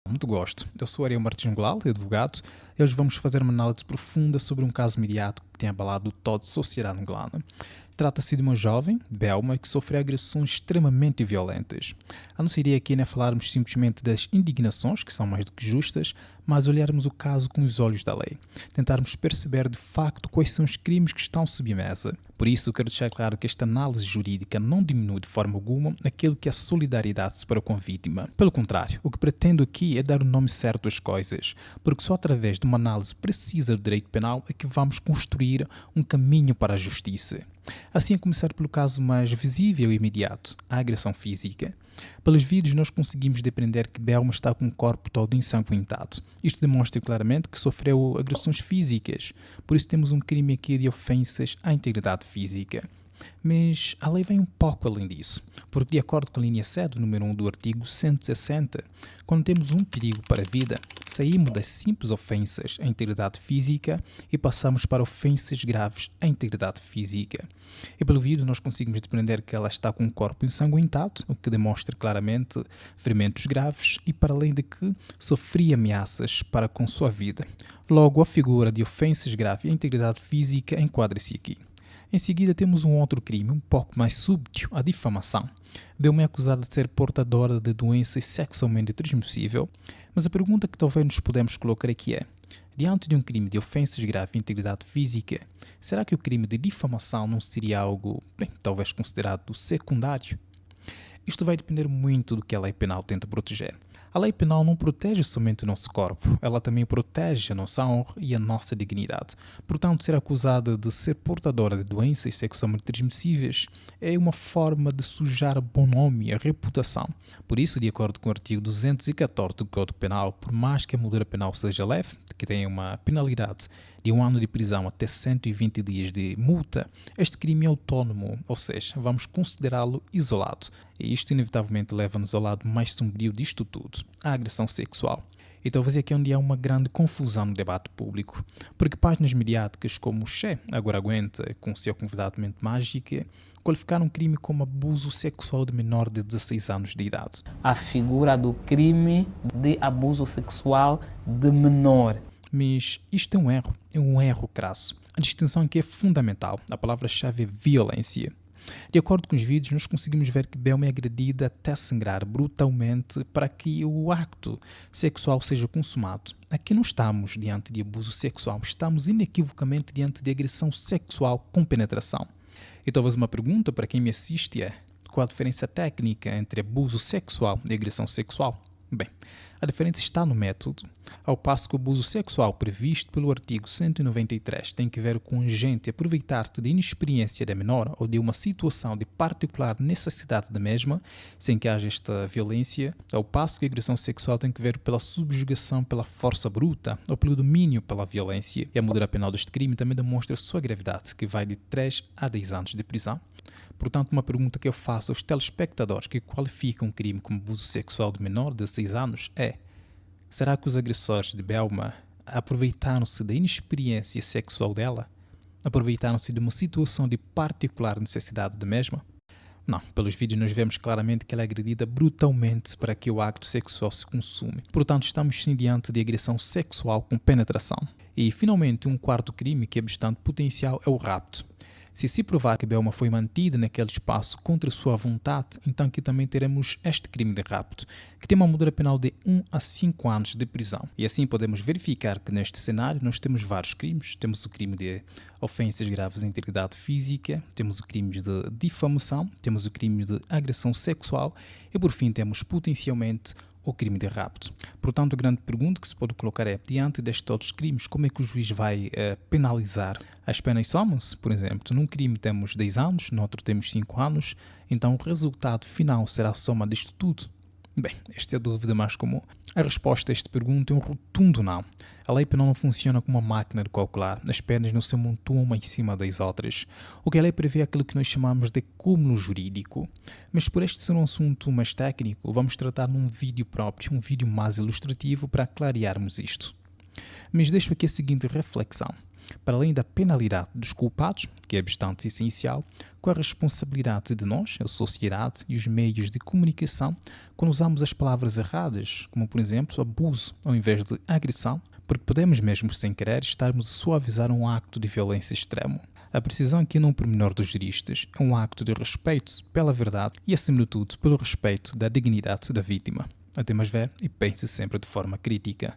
Muito gosto. Eu sou Ariel Martins Golal, advogado, e hoje vamos fazer uma análise profunda sobre um caso mediático que tem abalado toda a sociedade angolana. Trata-se de uma jovem, Belma, que sofreu agressões extremamente violentas. A nossa ideia aqui não é falarmos simplesmente das indignações, que são mais do que justas, mas olharmos o caso com os olhos da lei. Tentarmos perceber de facto quais são os crimes que estão sob mesa. Por isso, quero deixar claro que esta análise jurídica não diminui de forma alguma aquilo que é a solidariedade para com a vítima. Pelo contrário, o que pretendo aqui é dar o nome certo às coisas, porque só através de uma análise precisa do direito penal é que vamos construir um caminho para a justiça. Assim, a começar pelo caso mais visível e imediato, a agressão física. Pelos vídeos, nós conseguimos depreender que Belma está com o corpo todo ensanguentado. Isto demonstra claramente que sofreu agressões físicas, por isso temos um crime aqui de ofensas à integridade física. Mas a lei vai um pouco além disso, porque de acordo com a linha C do número 1 do artigo 160, quando temos um perigo para a vida, saímos das simples ofensas à integridade física e passamos para ofensas graves à integridade física. E pelo vídeo nós conseguimos depreender que ela está com o corpo ensanguentado, o que demonstra claramente ferimentos graves e para além de que sofria ameaças para com sua vida. Logo, a figura de ofensas graves à integridade física enquadra-se aqui. Em seguida, temos um outro crime, um pouco mais súbito, a difamação. Belma é acusada de ser portadora de doenças sexualmente transmissíveis, mas a pergunta que talvez nos podemos colocar aqui é: diante de um crime de ofensas graves à integridade física, será que o crime de difamação não seria algo, talvez considerado secundário? Isto vai depender muito do que a lei penal tenta proteger. A lei penal não protege somente o nosso corpo, ela também protege a nossa honra e a nossa dignidade. Portanto, ser acusada de ser portadora de doenças sexualmente transmissíveis é uma forma de sujar o bom nome e a reputação. Por isso, de acordo com o artigo 214 do Código Penal, por mais que a moldura penal seja leve, que tenha uma penalidade de 1 ano de prisão até 120 dias de multa, este crime é autônomo, ou seja, vamos considerá-lo isolado. E isto inevitavelmente leva-nos ao lado mais sombrio disto tudo, a agressão sexual. E talvez aqui é onde há uma grande confusão no debate público, porque páginas mediáticas como o Che agora aguenta, com seu convidado Mente Mágica, qualificaram um crime como abuso sexual de menor de 16 anos de idade. A figura do crime de abuso sexual de menor. Mas isto é um erro crasso. A distinção aqui é fundamental, a palavra-chave é violência. De acordo com os vídeos, nós conseguimos ver que Belma é agredida até sangrar brutalmente para que o acto sexual seja consumado. Aqui não estamos diante de abuso sexual, estamos inequivocamente diante de agressão sexual com penetração. E talvez uma pergunta para quem me assiste é: qual a diferença técnica entre abuso sexual e agressão sexual? Bem, a diferença está no método. Ao passo que o abuso sexual previsto pelo artigo 193 tem que ver com o agente aproveitar-se da inexperiência da menor ou de uma situação de particular necessidade da mesma, sem que haja esta violência, ao passo que a agressão sexual tem que ver pela subjugação pela força bruta ou pelo domínio pela violência. E a moldura penal deste crime também demonstra sua gravidade, que vai de 3 a 10 anos de prisão. Portanto, uma pergunta que eu faço aos telespectadores que qualificam um crime como abuso sexual de menor de 16 anos é: será que os agressores de Belma aproveitaram-se da inexperiência sexual dela? Aproveitaram-se de uma situação de particular necessidade da mesma? Não, pelos vídeos nós vemos claramente que ela é agredida brutalmente para que o acto sexual se consume. Portanto, estamos sim diante de agressão sexual com penetração. E, finalmente, um quarto crime que é bastante potencial é o rapto. Se provar que Belma foi mantida naquele espaço contra sua vontade, então aqui também teremos este crime de rapto, que tem uma moldura penal de 1 a 5 anos de prisão. E assim podemos verificar que neste cenário nós temos vários crimes. Temos o crime de ofensas graves à integridade física, temos o crime de difamação, temos o crime de agressão sexual e por fim temos potencialmente o crime de rapto. Portanto, a grande pergunta que se pode colocar é: diante destes outros crimes, como é que o juiz vai penalizar? As penas somam-se, por exemplo, num crime temos 10 anos, no outro temos 5 anos, então o resultado final será a soma disto tudo? Bem, esta é a dúvida mais comum. A resposta a esta pergunta é um rotundo não. A lei penal não funciona como uma máquina de calcular, as penas não se amontoam uma em cima das outras. O que a lei prevê é aquilo que nós chamamos de cúmulo jurídico. Mas por este ser um assunto mais técnico, vamos tratar num vídeo próprio, um vídeo mais ilustrativo para clarearmos isto. Mas deixo aqui a seguinte reflexão. Para além da penalidade dos culpados, que é bastante essencial, com a responsabilidade de nós, a sociedade e os meios de comunicação, quando usamos as palavras erradas, como por exemplo abuso ao invés de agressão, porque podemos mesmo sem querer estarmos a suavizar um acto de violência extremo. A precisão aqui num pormenor dos juristas é um acto de respeito pela verdade e, acima de tudo, pelo respeito da dignidade da vítima. Até mais ver e pense sempre de forma crítica.